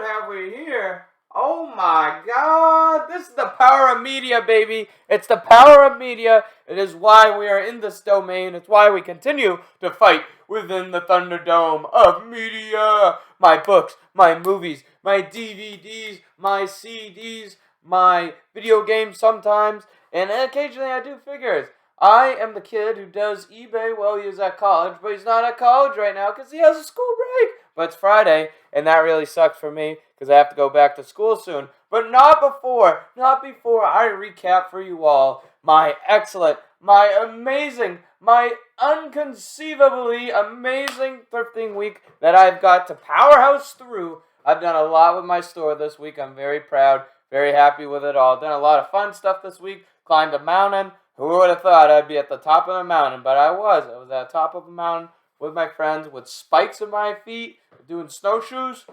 have we here? Oh my God, this is the power of media, baby. It's the power of media. It is why we are in this domain. It's why we continue to fight within the Thunderdome of media. My books, my movies, my DVDs, my CDs, my video games sometimes, and occasionally I do figures. I am the kid who does eBay while he is at college, but he's not at college right now because he has a school break. But it's Friday, and that really sucks for me because I have to go back to school soon. But not before I recap for you all my excellent, my amazing, my unconceivably amazing thrifting week that I've got to powerhouse through. I've done a lot with my store this week. I'm very proud, very happy with it all. Done a lot of fun stuff this week. Climbed a mountain. Who would have thought I'd be at the top of the mountain? But I was. I was at the top of a mountain with my friends with spikes in my feet, doing snowshoes.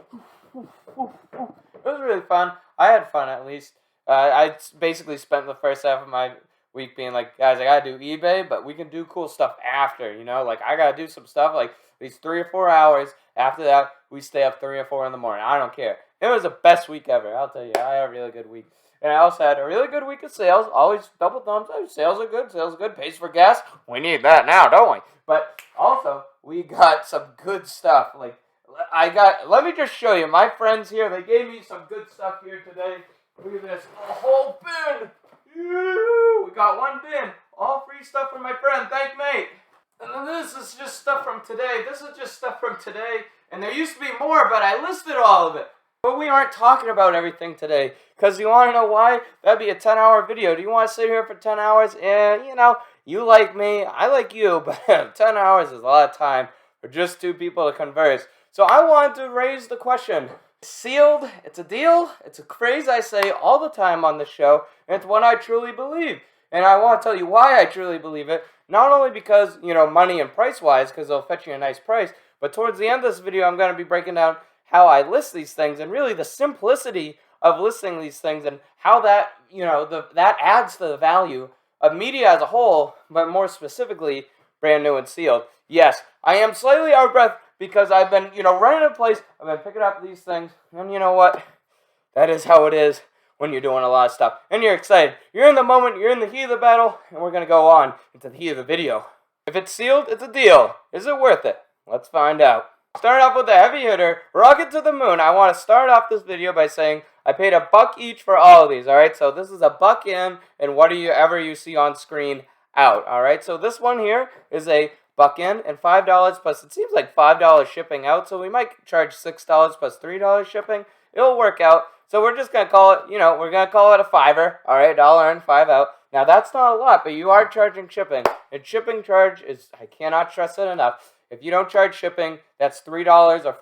It was really fun. I had fun at least. I basically spent the first half of my week being like, guys, I gotta do eBay, but we can do cool stuff after, you know? Like, I gotta do some stuff like these 3 or 4 hours. After that, we stay up 3 or 4 in the morning. I don't care. It was the best week ever. I'll tell you, I had a really good week. And I also had a really good week of sales. Always double thumbs up. Sales are good. Sales are good. Pays for gas. We need that now, don't we? But also, we got some good stuff. Like, let me just show you. My friends here, they gave me some good stuff here today. Look at this. A whole bin. We got one bin. All free stuff from my friend. Thank mate. And this is just stuff from today. This is just stuff from today. And there used to be more, but I listed all of it. But we aren't talking about everything today, because you want to know why? That'd be a 10-hour video. Do you want to sit here for 10 hours? And, you know, you like me, I like you, but 10 hours is a lot of time for just 2 people to converse. So I wanted to raise the question. It's sealed, it's a deal, it's a phrase I say all the time on the show, and it's one I truly believe. And I want to tell you why I truly believe it, not only because, you know, money and price-wise, because they'll fetch you a nice price, but towards the end of this video, I'm going to be breaking down how I list these things and really the simplicity of listing these things and how that, you know, that adds to the value of media as a whole, but more specifically, brand new and sealed. Yes, I am slightly out of breath because I've been, you know, running a place. I've been picking up these things, and you know what? That is how it is when you're doing a lot of stuff. And you're excited. You're in the moment, you're in the heat of the battle, and we're going to go on into the heat of the video. If it's sealed, it's a deal. Is it worth it? Let's find out. Start off with the heavy hitter, rocket to the moon. I want to start off this video by saying I paid $1 each for all of these, alright? So this is $1 in, and whatever you see on screen out, alright? So this one here is $1 in and $5 plus, it seems like $5 shipping out, so we might charge $6 plus $3 shipping. It'll work out. So we're just going to call it, you know, we're going to call it a $5, alright? $1 in, $5 out. Now that's not a lot, but you are charging shipping. And shipping charge is, I cannot stress it enough. If you don't charge shipping, that's $3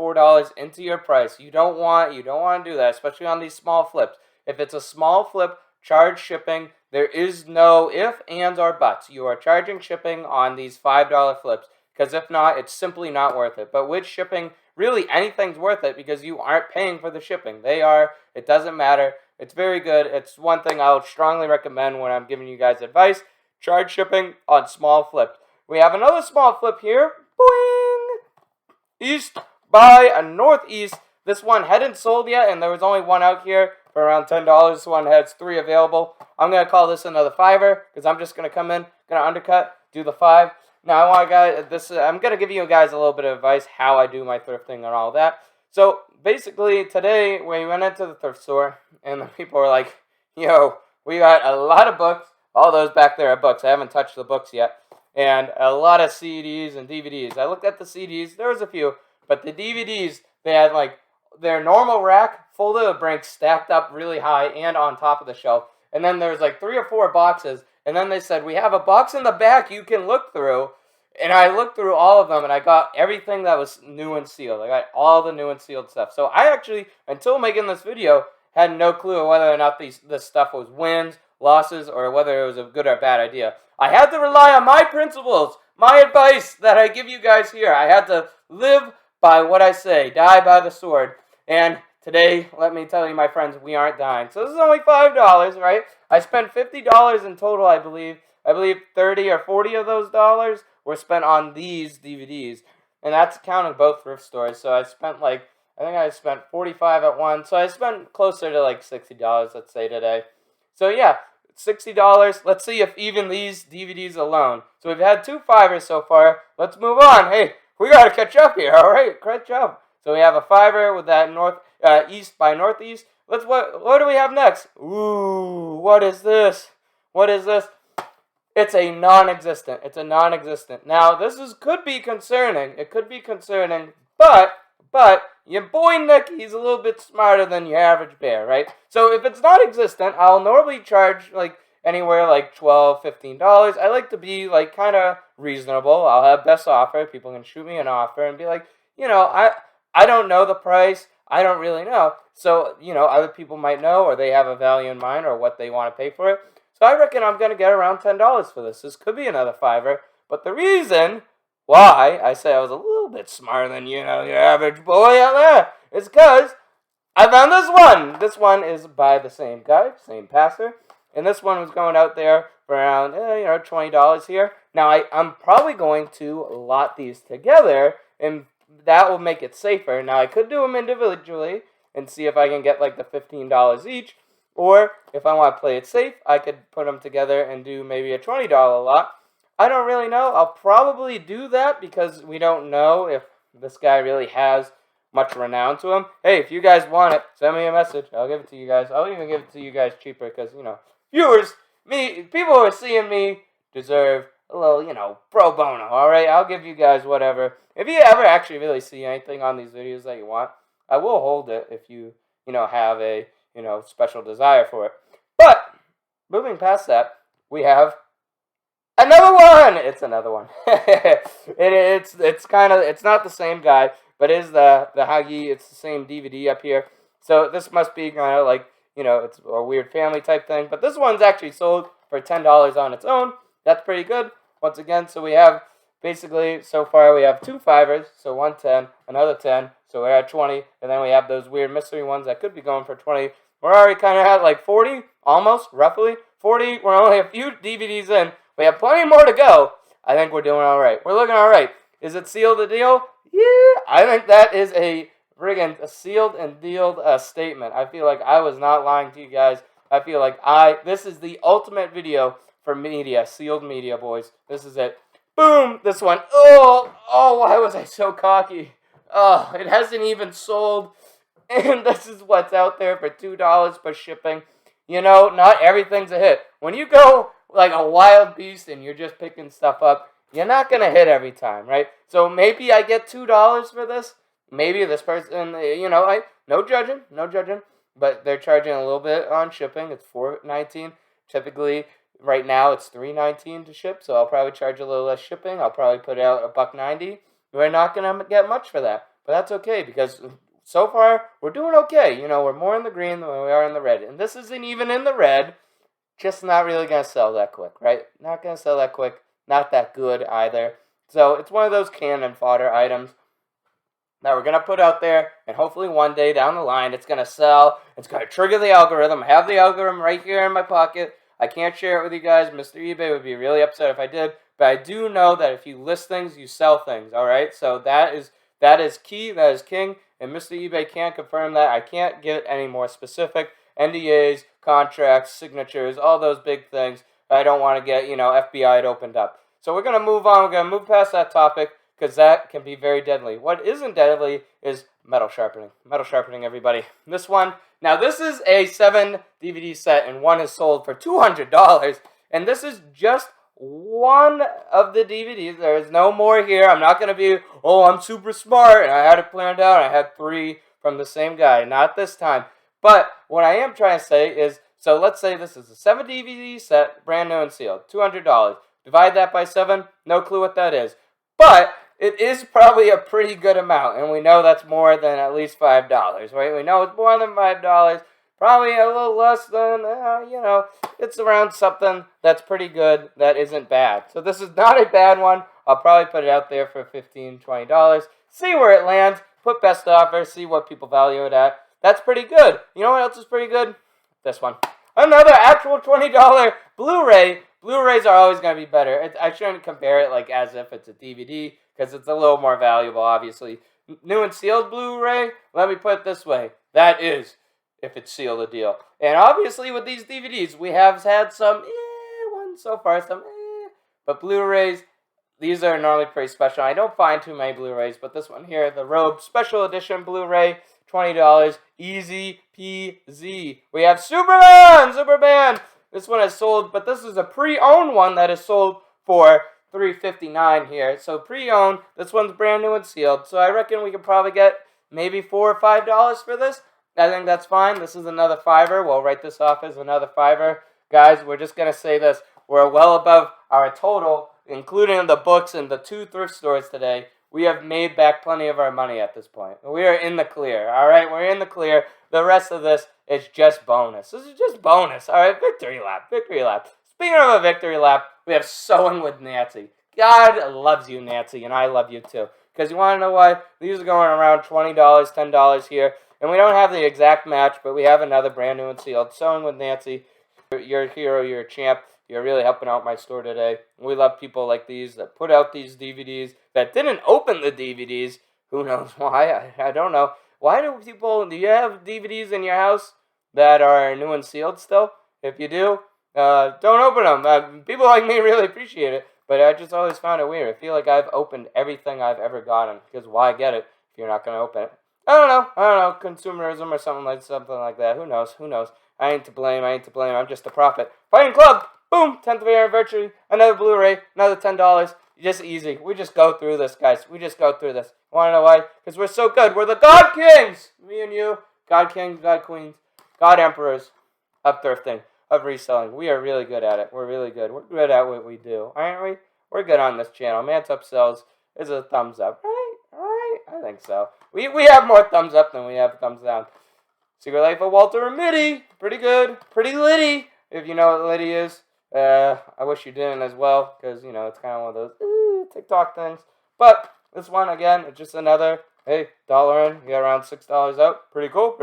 or $4 into your price. You don't want to do that, especially on these small flips. If it's a small flip, charge shipping. There is no if, ands, or buts. You are charging shipping on these $5 flips, because if not, it's simply not worth it. But with shipping, really anything's worth it because you aren't paying for the shipping. They are. It doesn't matter. It's very good. It's one thing I would strongly recommend when I'm giving you guys advice. Charge shipping on small flips. We have another small flip here. Boing! East by a northeast. This one hadn't sold yet, and there was only one out here for around $10. This one has 3 available. I'm going to call this another $5 because I'm just going to come in, going to undercut, do the 5. Now, I want guys, I'm going to give you guys a little bit of advice how I do my thrifting and all that. So, basically, today, we went into the thrift store, and the people were like, yo, we got a lot of books. All those back there are books. I haven't touched the books yet. And a lot of CDs and DVDs. I looked at the CDs. There was a few. But the DVDs, they had like their normal rack full of the bricks stacked up really high and on top of the shelf. And then there was like 3 or 4 boxes. And then they said, we have a box in the back you can look through. And I looked through all of them, and I got everything that was new and sealed. I got all the new and sealed stuff. So I actually, until making this video, had no clue whether or not this stuff was wins, losses, or whether it was a good or bad idea. I had to rely on my principles, my advice that I give you guys here. I had to live by what I say, die by the sword. And today, let me tell you, my friends, we aren't dying. So this is only $5, right? I spent $50 in total, I believe. I believe 30 or 40 of those dollars were spent on these DVDs. And that's counting both thrift stores. So I spent like I think I spent $45 at one, so I spent closer to like $60, let's say, today. So yeah, $60. Let's see if even these DVDs alone. So we've had 2 5ers so far. Let's move on. Hey, we gotta catch up here. All right, catch up. So we have a 5er with that East by Northeast. What do we have next? Ooh, what is this? What is this? It's a non-existent. It's a non-existent. Now this could be concerning. It could be concerning, but your boy Nick, he's a little bit smarter than your average bear, right? So if it's non-existent, I'll normally charge like anywhere like $12, $15. I like to be like kind of reasonable. I'll have best offer. People can shoot me an offer and be like, I don't know the price. I don't really know. So, other people might know, or they have a value in mind, or what they want to pay for it. So I reckon I'm going to get around $10 for this. This could be another 5er. But the reason why I say I was a little bit smarter than, your average boy out there is because I found this one. This one is by the same guy, same passer. And this one was going out there for around, $20 here. Now, I'm probably going to lot these together, and that will make it safer. Now, I could do them individually and see if I can get like the $15 each. Or if I want to play it safe, I could put them together and do maybe a $20 lot. I don't really know. I'll probably do that because we don't know if this guy really has much renown to him. Hey, if you guys want it, send me a message. I'll give it to you guys. I'll even give it to you guys cheaper because, viewers, people who are seeing me deserve a little, pro bono, all right? I'll give you guys whatever. If you ever actually really see anything on these videos that you want, I will hold it if you, have a special desire for it. But moving past that, we have another one. It's another one. It's not the same guy, but it is the Hagi. It's the same DVD up here. So this must be kind of like, it's a weird family type thing. But this one's actually sold for $10 on its own. That's pretty good. Once again, so we have basically, so far we have 2 5ers, so 110, another 10, so we're at 20, and then we have those weird mystery ones that could be going for 20. We're already kind of at like 40, almost, roughly 40. We're only a few DVDs in. We have plenty more to go. I think we're doing all right. We're looking all right. Is it sealed the deal? Yeah, I think that is a sealed and dealed statement. I feel like I was not lying to you guys. I feel like this is the ultimate video for media, sealed media, boys. This is it. Boom, this one. Oh, why was I so cocky? Oh, it hasn't even sold. And this is what's out there for $2 per shipping. Not everything's a hit. When you go like a wild beast and you're just picking stuff up, you're not going to hit every time, right? So maybe I get $2 for this. Maybe this person, no judging, but they're charging a little bit on shipping. It's $4.19. Typically, right now it's $3.19 to ship, so I'll probably charge a little less shipping. I'll probably put out $1.90. We're not going to get much for that, but that's okay because so far we're doing okay. We're more in the green than we are in the red, and this isn't even in the red. Just not really going to sell that quick, right? Not going to sell that quick. Not that good either. So it's one of those cannon fodder items that we're going to put out there, and hopefully one day down the line it's going to sell. It's going to trigger the algorithm. I have the algorithm right here in my pocket. I can't share it with you guys. Mr. eBay would be really upset if I did, but I do know that if you list things, you sell things, all right? So that is key, that is king, and Mr. eBay can't confirm that. I can't get any more specific. NDAs, contracts, signatures, all those big things. I don't want to get, FBI'd opened up. So we're going to move on. We're going to move past that topic because that can be very deadly. What isn't deadly is metal sharpening. Metal sharpening, everybody. This one, now this is a 7 DVD set, and one is sold for $200. And this is just one of the DVDs. There is no more here. I'm not going to be, I'm super smart, and I had it planned out. I had 3 from the same guy. Not this time. But what I am trying to say is, so let's say this is a 7 DVD set, brand new and sealed, $200. Divide that by 7, no clue what that is. But it is probably a pretty good amount, and we know that's more than at least $5, right? We know it's more than $5, probably a little less than, it's around something that's pretty good, that isn't bad. So this is not a bad one. I'll probably put it out there for $15, $20. See where it lands, put best offer, see what people value it at. That's pretty good. You know what else is pretty good? This one. Another actual $20 Blu-ray. Blu-rays are always going to be better. I shouldn't compare it like as if it's a DVD because it's a little more valuable, obviously. New and sealed Blu-ray, let me put it this way. That is, if it's sealed, a deal. And obviously with these DVDs, we have had some ones so far, but Blu-rays, these are normally pretty special. I don't find too many Blu-rays, but this one here, the Robe Special Edition Blu-ray, $20, easy peasy. We have Superman! This one is sold, but this is a pre-owned one that is sold for $3.59 here. So pre-owned, this one's brand new and sealed. So I reckon we could probably get maybe $4 or $5 for this. I think that's fine. This is another $5. We'll write this off as another $5. Guys, we're just going to say this. We're well above our total, including the books and the 2 thrift stores today. We have made back plenty of our money at this point. We are in the clear, all right? We're in the clear. The rest of this is just bonus. This is just bonus, all right? Victory lap, victory lap. Speaking of a victory lap, we have Sewing with Nancy. God loves you, Nancy, and I love you too. Because you want to know why? These are going around $20, $10 here. And we don't have the exact match, but we have another brand new and sealed. Sewing with Nancy. You're a hero, you're a champ. You're really helping out my store today. We love people like these that put out these DVDs, that didn't open the DVDs. Who knows why? I don't know. Why do you have DVDs in your house that are new and sealed still? If you do, don't open them. People like me really appreciate it, but I just always found it weird. I feel like I've opened everything I've ever gotten, because why get it if you're not going to open it? I don't know, consumerism or something like that. Who knows? I ain't to blame, I'm just a prophet. Fighting Club! Boom! 10th anniversary, another Blu-ray, another $10. Just easy. We just go through this, guys. We just go through this. Want to know why? Because we're so good. We're the God Kings! Me and you. God Kings, God Queens, God Emperors of thrifting, of reselling. We are really good at it. We're really good. We're good at what we do, aren't we? We're good on this channel. Man's Up Sells is a thumbs up. Right? I think so. We have more thumbs up than we have thumbs down. Secret Life of Walter and Mitty. Pretty good. Pretty litty, if you know what litty is. I wish you didn't as well, because, it's kind of one of those TikTok things. But this one, again, it's just another, hey, $1 in, you got around $6 out. Pretty cool.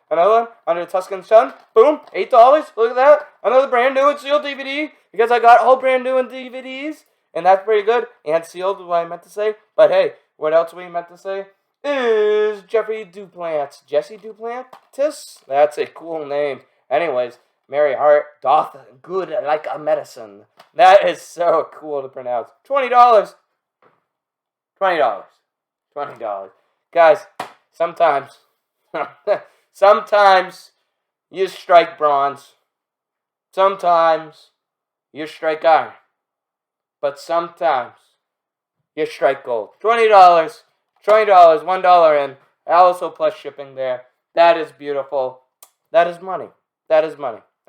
Another one, Under the Tuscan Sun. Boom, $8. Look at that. Another brand new and sealed DVD, because I got all brand new in DVDs, and that's pretty good. And sealed is what I meant to say. But hey, what else we meant to say is Jesse Duplantis. That's a cool name. Anyways, Mary Hart doth good like a medicine. That is so cool to pronounce. $20. Guys, sometimes you strike bronze. Sometimes you strike iron. But sometimes you strike gold. $20, $1 in. Also plus shipping there. That is beautiful. That is money.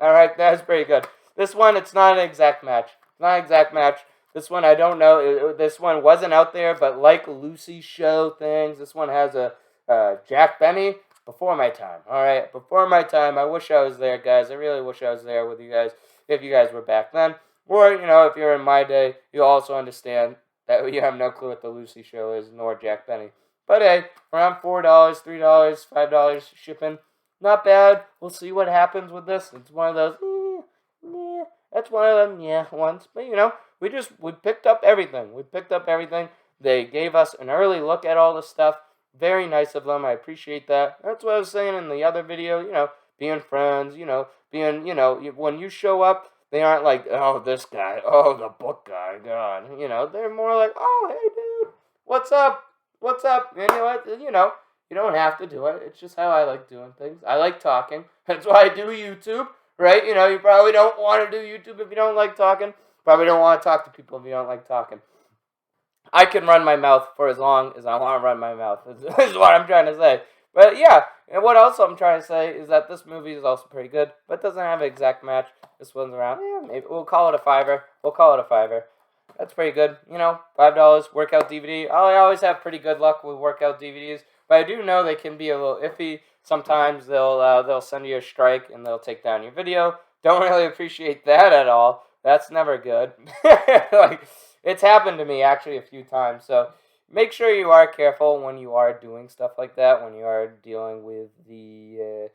Alright, that is pretty good. This one, it's not an exact match. This one, I don't know. This one wasn't out there, but like Lucy show things, this one has a Jack Benny. Before my time. Alright, before my time. I wish I was there, guys. I really wish I was there with you guys, if you guys were back then. Or, if you're in my day, you also understand that you have no clue what the Lucy show is, nor Jack Benny. But hey, around $4, $3, $5 shipping. Not bad. We'll see what happens with this. It's one of those, that's one of them, ones. But, we picked up everything. They gave us an early look at all the stuff. Very nice of them. I appreciate that. That's what I was saying in the other video, being friends, when you show up, they aren't like, oh, this guy, oh, the book guy, God. They're more like, oh, hey, dude, what's up? And you know what, you don't have to do it. It's just how I like doing things. I like talking. That's why I do YouTube, right? You probably don't want to do YouTube if you don't like talking. Probably don't want to talk to people if you don't like talking. I can run my mouth for as long as I want to run my mouth. This is what I'm trying to say. But yeah, and what else I'm trying to say is that this movie is also pretty good, but doesn't have an exact match. This one's around, maybe we'll call it a $5. That's pretty good. $5 workout DVD. I always have pretty good luck with workout DVDs. But I do know they can be a little iffy. Sometimes they'll send you a strike and they'll take down your video. Don't really appreciate that at all. That's never good. It's happened to me actually a few times. So make sure you are careful when you are doing stuff like that. When you are dealing with the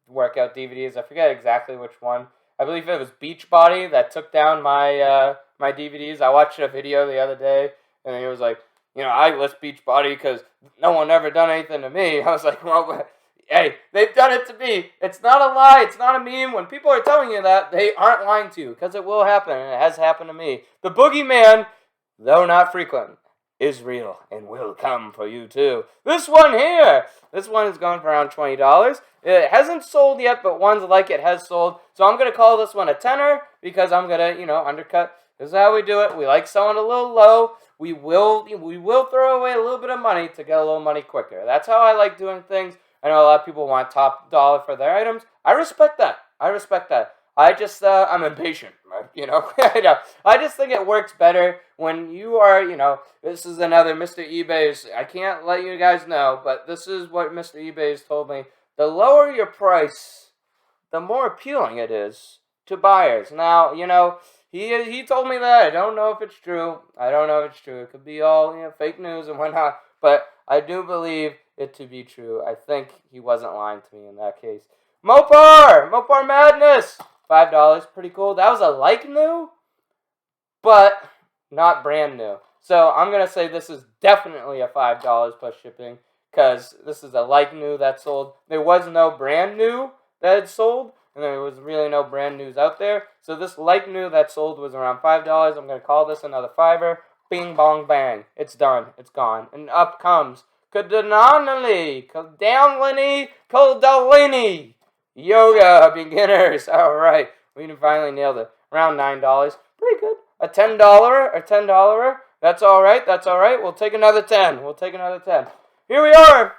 workout DVDs. I forget exactly which one. I believe it was Beachbody that took down my my DVDs. I watched a video the other day and he was like, I list Beachbody because no one ever done anything to me. I was like, well, hey, they've done it to me. It's not a lie. It's not a meme. When people are telling you that, they aren't lying to you because it will happen, and it has happened to me. The boogeyman, though not frequent, is real and will come for you too. This one here, this one is going for around $20. It hasn't sold yet, but ones like it has sold. So I'm going to call this one a tenner because I'm going to, undercut. This is how we do it. We like selling a little low. We will throw away a little bit of money to get a little money quicker. That's how I like doing things. I know a lot of people want top dollar for their items. I respect that. I just, I'm impatient, I just think it works better when you are, this is another Mr. eBay's, I can't let you guys know, but this is what Mr. eBay's told me. The lower your price, the more appealing it is to buyers. Now, he told me that. I don't know if it's true. It could be all, fake news and whatnot, but I do believe it to be true. I think he wasn't lying to me in that case. Mopar Madness, $5, pretty cool. That was a like new, but not brand new. So I'm going to say this is definitely a $5 plus shipping because this is a like new that sold. There was no brand new that had sold, and there was really no brand news out there. So this like new that sold was around $5. I'm going to call this another $5. Bing, bong, bang. It's done. It's gone. And up comes Kundalini Yoga beginners. All right. We finally nailed it. Around $9. Pretty good. A $10. That's all right. We'll take another 10. Here we are.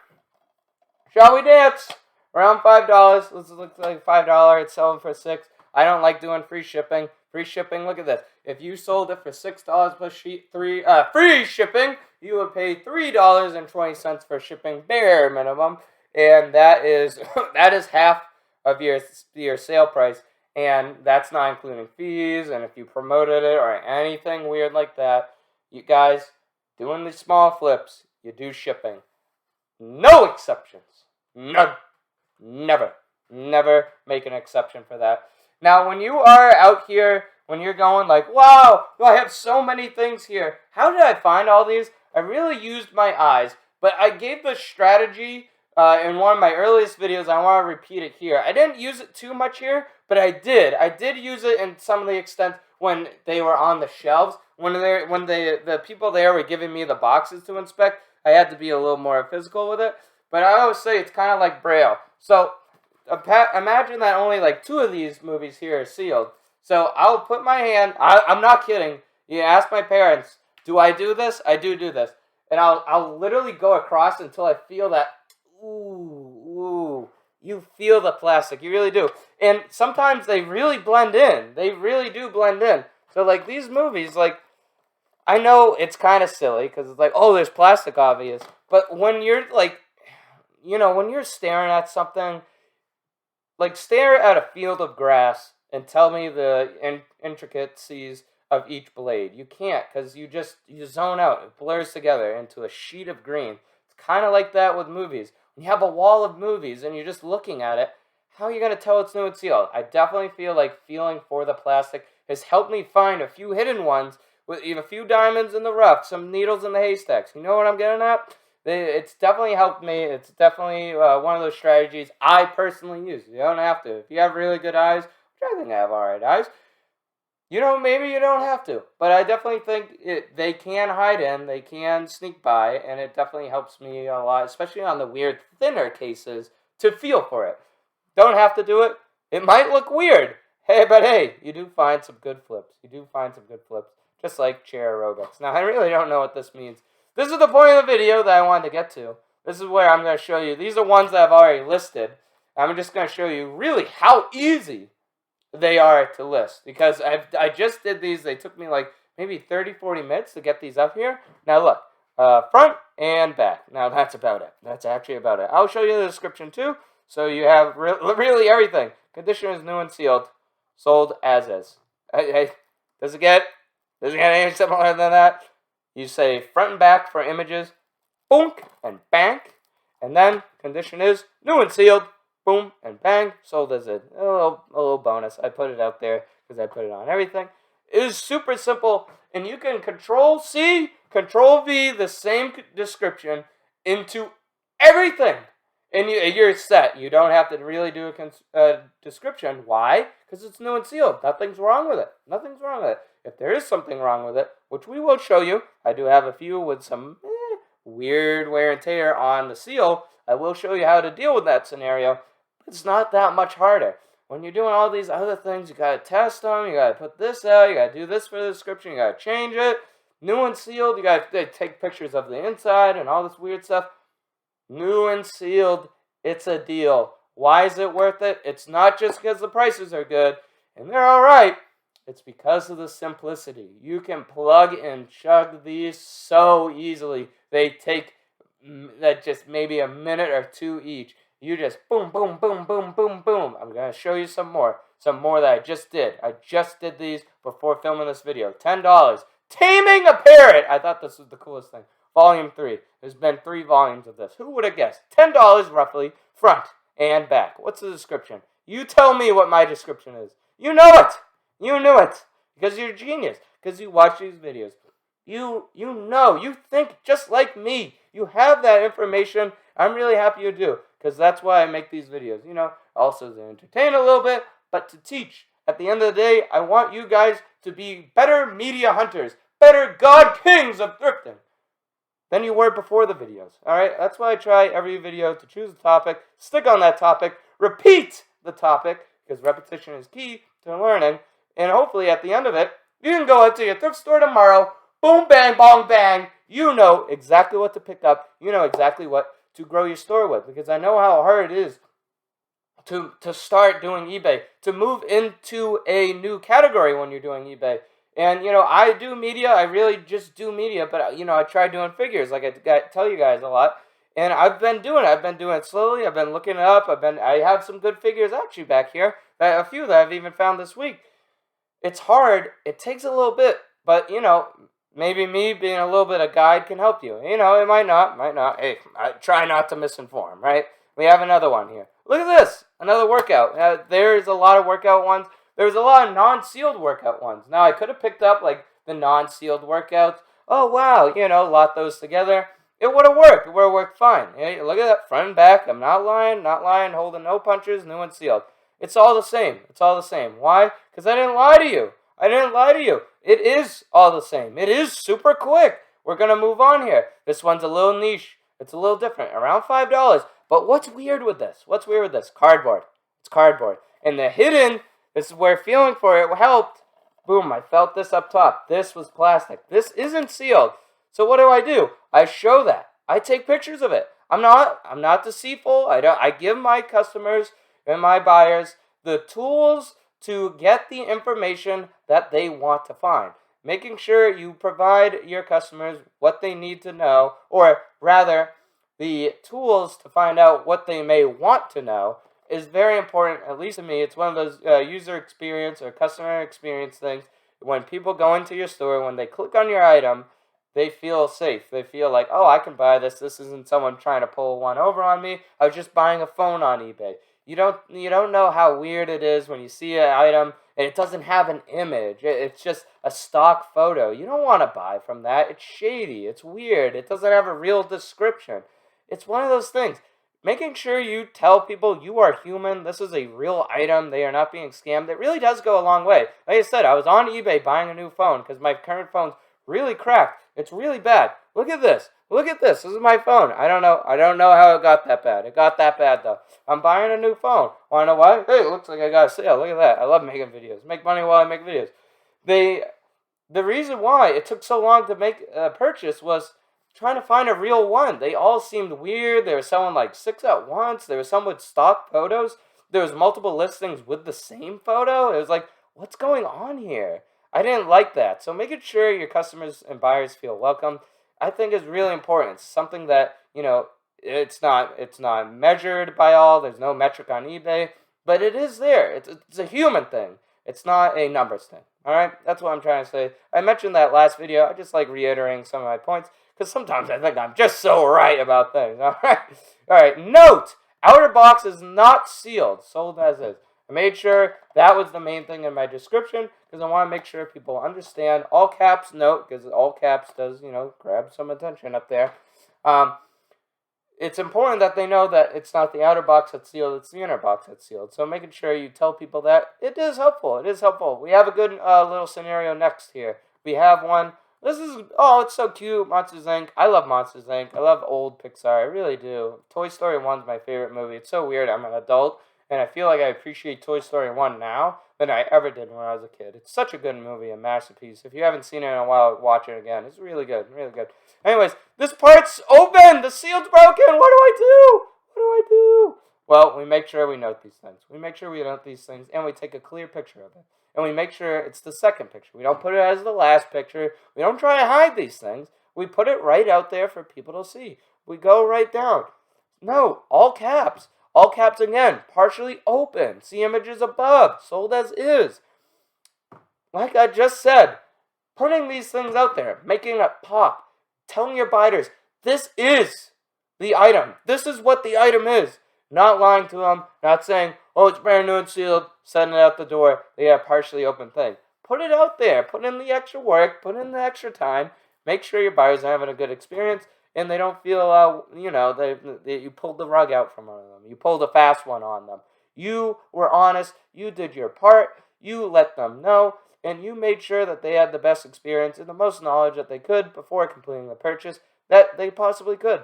Shall we dance? Around $5. This looks like $5. It's selling for $6. I don't like doing free shipping. Look at this. If you sold it for $6 plus free shipping, you would pay $3.20 for shipping, bare minimum, and that is half of your sale price, and that's not including fees. And if you promoted it or anything weird like that, you guys doing the small flips, you do shipping. No exceptions. None. Never make an exception for that. Now, when you are out here, when you're going like, wow, I have so many things here. How did I find all these? I really used my eyes, but I gave the strategy in one of my earliest videos. I want to repeat it here. I didn't use it too much here, but I did. I did use it in some of the extent when they were on the shelves. When the people there were giving me the boxes to inspect, I had to be a little more physical with it. But I always say it's kind of like Braille. So imagine that only like 2 of these movies here are sealed. So I'll put my hand, I'm not kidding. You ask my parents, do I do this? I do this. And I'll literally go across until I feel that, ooh, you feel the plastic. You really do. And sometimes they really blend in. They really do blend in. So like these movies, like, I know it's kind of silly because it's like, oh, there's plastic obvious. But when you're like, when you're staring at something, like stare at a field of grass and tell me the intricacies of each blade. You can't because you zone out. It blurs together into a sheet of green. It's kind of like that with movies. When you have a wall of movies and you're just looking at it, how are you going to tell it's new and sealed? I definitely feel like feeling for the plastic has helped me find a few hidden ones with even a few diamonds in the rough, some needles in the haystacks. You know what I'm getting at? It's definitely helped me. It's definitely one of those strategies I personally use. You don't have to. If you have really good eyes, which I think I have alright eyes, maybe you don't have to. But I definitely think they can hide in, they can sneak by, and it definitely helps me a lot, especially on the weird, thinner cases, to feel for it. Don't have to do it. It might look weird. But you do find some good flips. Just like chair aerobics. Now, I really don't know what this means. This is the point of the video that I wanted to get to. This is where I'm going to show you. These are ones that I've already listed. I'm just going to show you really how easy they are to list. Because I just did these. They took me like maybe 30, 40 minutes to get these up here. Now look, front and back. Now that's about it. That's actually about it. I'll show you the description too. So you have really everything. Condition is new and sealed. Sold as is. Hey, does it get any simpler than that? You say front and back for images, boom and bang, and then condition is new and sealed, boom and bang, sold as it. A little bonus. I put it out there because I put it on everything. It is super simple, and you can Control-C, Control-V the same description into everything. And you're set. You don't have to really do a description. Why? Because it's new and sealed. Nothing's wrong with it. Nothing's wrong with it. If there is something wrong with it, which we will show you, I do have a few with some weird wear and tear on the seal. I will show you how to deal with that scenario. It's not that much harder. When you're doing all these other things, you got to test them. You got to put this out. You got to do this for the description. You got to change it. New and sealed. You got to take pictures of the inside and all this weird stuff. New and sealed, it's a deal. Why is it worth it? It's not just because the prices are good, and they're all right. It's because of the simplicity. You can plug and chug these so easily. They take just maybe a minute or two each. You just boom, boom, boom, boom, boom, boom. I'm going to show you some more that I just did. I just did these before filming this video. $10. Taming a Parrot. I thought this was the coolest thing. Volume 3. There's been 3 volumes of this. Who would have guessed? $10 roughly, front and back. What's the description? You tell me what my description is. You know it. You knew it. Because you're a genius. Because you watch these videos. You know. You think just like me. You have that information. I'm really happy you do. Because that's why I make these videos. Also to entertain a little bit, but to teach. At the end of the day, I want you guys to be better media hunters. Better God Kings of thrifting than you were before the videos. Alright, that's why I try every video to choose a topic, stick on that topic, repeat the topic, because repetition is key to learning, and hopefully at the end of it, you can go out to your thrift store tomorrow, boom, bang, bong, bang, you know exactly what to pick up, you know exactly what to grow your store with, because I know how hard it is to start doing eBay, to move into a new category when you're doing eBay. And, I do media. I really just do media. But, I try doing figures like I tell you guys a lot. And I've been doing it. I've been doing it slowly. I've been looking it up. I have some good figures actually back here. A few that I've even found this week. It's hard. It takes a little bit. But, maybe me being a little bit of guide can help you. It might not. Hey, I try not to misinform, right? We have another one here. Look at this. Another workout. There's a lot of workout ones. There's a lot of non-sealed workout ones. Now, I could have picked up, the non-sealed workouts. Oh, wow, lot those together. It would have worked. It would have worked fine. Hey, look at that, front and back. I'm not lying, holding no punches, new and sealed. It's all the same. It's all the same. Why? Because I didn't lie to you. It is all the same. It is super quick. We're going to move on here. This one's a little niche. It's a little different, around $5. But what's weird with this? Cardboard. It's cardboard. And the hidden... This is where feeling for it helped. Boom, I felt this up top. This was plastic. This isn't sealed. So what do? I show that. I take pictures of it. I'm not deceitful. I give my customers and my buyers the tools to get the information that they want to find. Making sure you provide your customers what they need to know, or rather, the tools to find out what they may want to know, is very important, at least to me. It's one of those user experience or customer experience things. When people go into your store, when they click on your item, they feel safe. They feel like, oh, I can buy this. This isn't someone trying to pull one over on me. I was just buying a phone on eBay. You don't know how weird it is when you see an item and it doesn't have an image. It's just a stock photo. You don't want to buy from that. It's shady. It's weird. It doesn't have a real description. It's one of those things. Making sure you tell people you are human. This is a real item. They are not being scammed. It really does go a long way. Like I said, I was on eBay buying a new phone because my current phone's really cracked. It's really bad. Look at this. This is my phone. I don't know how it got that bad. It got that bad though. I'm buying a new phone. Want to know why? Hey, it looks like I got a sale. Look at that. I love making videos. Make money while I make videos. The reason why it took so long to make a purchase was trying to find a real one. They all seemed weird. There was selling like 6 at once. There was some with stock photos. There was multiple listings with the same photo. It was like, what's going on here? I didn't like that. So making sure your customers and buyers feel welcome, I think is really important. It's something that, it's not measured by all. There's no metric on eBay, but it is there. It's a human thing. It's not a numbers thing. All right? That's what I'm trying to say. I mentioned that last video. I just like reiterating some of my points, because sometimes I think I'm just so right about things. All right. Note: outer box is not sealed. Sold as is. I made sure that was the main thing in my description because I want to make sure people understand. All caps note, because all caps does, grab some attention up there. It's important that they know that it's not the outer box that's sealed, it's the inner box that's sealed. So making sure you tell people that, it is helpful. It is helpful. We have a good little scenario next here. We have one. This is, oh, it's so cute, Monsters, Inc. I love Monsters, Inc. I love old Pixar. I really do. Toy Story 1 is my favorite movie. It's so weird. I'm an adult, and I feel like I appreciate Toy Story 1 now than I ever did when I was a kid. It's such a good movie, a masterpiece. If you haven't seen it in a while, watch it again. It's really good, really good. Anyways, this part's open. The seal's broken. What do I do? What do I do? Well, we make sure we note these things. We make sure we note these things, and we take a clear picture of it. And we make sure it's the second picture. We don't put it as the last picture. We don't try to hide these things. We put it right out there for people to see. We go right down. No, all caps. All caps again. Partially open. See images above. Sold as is. Like I just said, putting these things out there, making it pop, telling your buyers, this is the item. This is what the item is. Not lying to them, not saying, oh, it's brand new and sealed, sending it out the door, they have a partially open thing. Put it out there. Put in the extra work. Put in the extra time. Make sure your buyers are having a good experience and they don't feel, that you pulled the rug out from under them. You pulled a fast one on them. You were honest. You did your part. You let them know. And you made sure that they had the best experience and the most knowledge that they could before completing the purchase that they possibly could.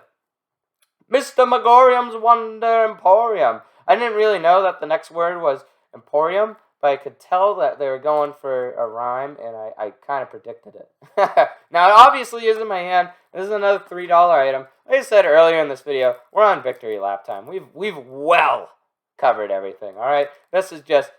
Mr. Megorium's Wonder Emporium. I didn't really know that the next word was Emporium, but I could tell that they were going for a rhyme, and I kind of predicted it. Now, it obviously is in my hand. This is another $3 item. Like I said earlier in this video, we're on victory lap time. We've well covered everything, all right? This is just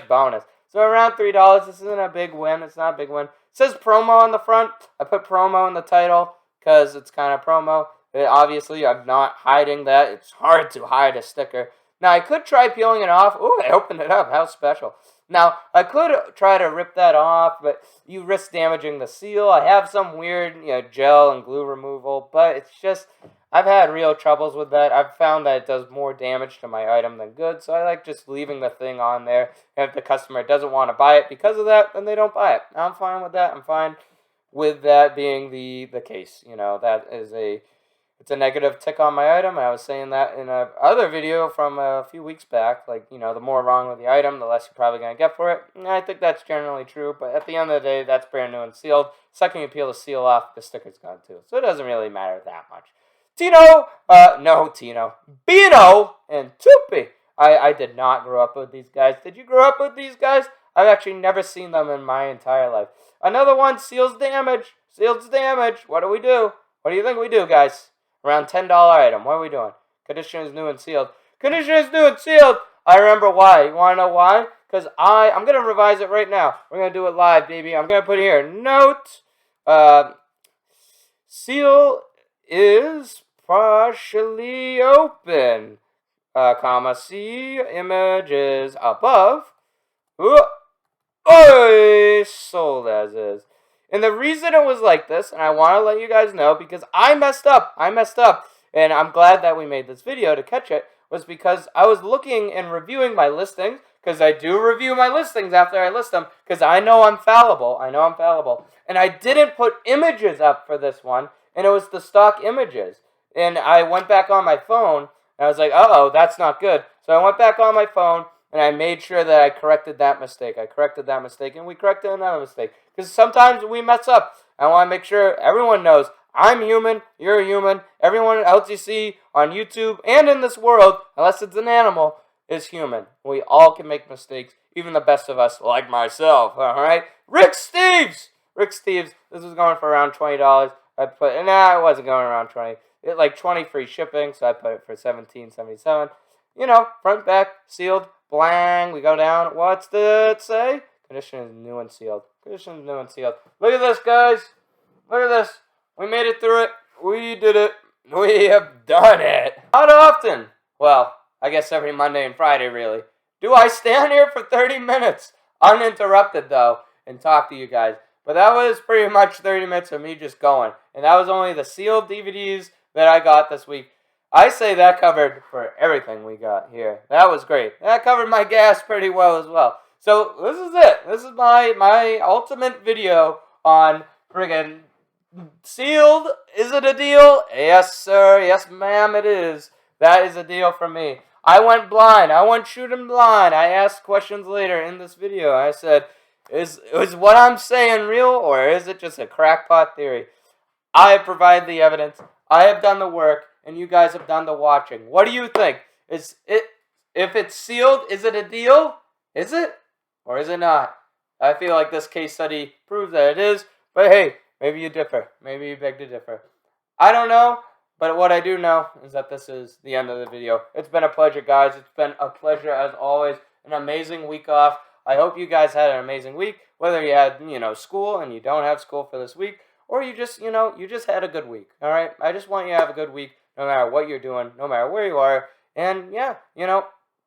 bonus. So around $3, this isn't a big win. It's not a big win. It says promo on the front. I put promo in the title because it's kind of promo. Obviously, I'm not hiding that. It's hard to hide a sticker. Now, I could try peeling it off. Ooh, I opened it up. How special. Now, I could try to rip that off, but you risk damaging the seal. I have some weird gel and glue removal, but it's just, I've had real troubles with that. I've found that it does more damage to my item than good, so I like just leaving the thing on there. And if the customer doesn't want to buy it because of that, then they don't buy it. I'm fine with that. I'm fine with that being the case. That is it's a negative tick on my item. I was saying that in another video from a few weeks back. Like, the more wrong with the item, the less you're probably going to get for it. And I think that's generally true. But at the end of the day, that's brand new and sealed. Second you peel the seal off, the sticker's gone too. So it doesn't really matter that much. Bino and Tupi. I did not grow up with these guys. Did you grow up with these guys? I've actually never seen them in my entire life. Another one, seals damage. Seals damage. What do we do? What do you think we do, guys? Around $10 item. What are we doing? Condition is new and sealed. Condition is new and sealed. I remember why. You want to know why? Because I'm going to revise it right now. We're going to do it live, baby. I'm going to put here, note, seal is partially open, see images above. Sold as is. And the reason it was like this, and I want to let you guys know, because I messed up, and I'm glad that we made this video to catch it, was because I was looking and reviewing my listings, because I do review my listings after I list them, because I know I'm fallible, and I didn't put images up for this one, and it was the stock images, and I went back on my phone, and I was like, uh-oh, that's not good, so I went back on my phone, and I made sure that I corrected that mistake. And we corrected another mistake. Because sometimes we mess up. I want to make sure everyone knows I'm human, you're a human, everyone else you see on YouTube and in this world, unless it's an animal, is human. We all can make mistakes, even the best of us, like myself, alright? Rick Steves! This was going for around $20. It wasn't going around 20. Like 20 free shipping, so I put it for $17.77. Front, back, sealed. Blang, we go down. What's it say? Condition is new and sealed. Look at this, guys. Look at this. We made it through it. We did it. We have done it. Not often. Well, I guess every Monday and Friday, really. Do I stand here for 30 minutes? Uninterrupted, though, and talk to you guys. But that was pretty much 30 minutes of me just going. And that was only the sealed DVDs that I got this week. I say that covered for everything we got here. That was great. That covered my gas pretty well as well. So this is it. This is my ultimate video on friggin' sealed. Is it a deal? Yes, sir. Yes, ma'am, it is. That is a deal for me. I went blind. I went shooting blind. I asked questions later in this video. I said, is what I'm saying real, or is it just a crackpot theory? I have provided the evidence. I have done the work, and you guys have done the watching. What do you think? Is it, if it's sealed, is it a deal? Is it? Or is it not? I feel like this case study proves that it is, but hey, maybe you differ. Maybe you beg to differ. I don't know, but what I do know is that this is the end of the video. It's been a pleasure, guys. It's been a pleasure, as always. An amazing week off. I hope you guys had an amazing week, whether you had, school and you don't have school for this week, or you just, you just had a good week, all right? I just want you to have a good week, no matter what you're doing, no matter where you are, and yeah,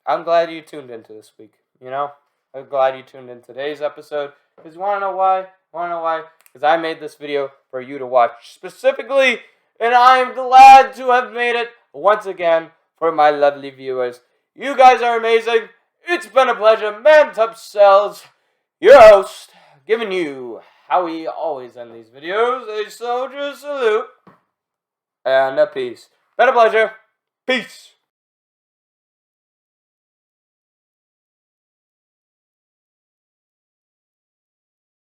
I'm glad you tuned into this week, I'm glad you tuned in today's episode, because you want to know why? Because I made this video for you to watch specifically, and I'm glad to have made it once again for my lovely viewers. You guys are amazing. It's been a pleasure. Man Top Cells, your host, giving you how we always end these videos, a soldier salute and a peace. Been a pleasure. Peace.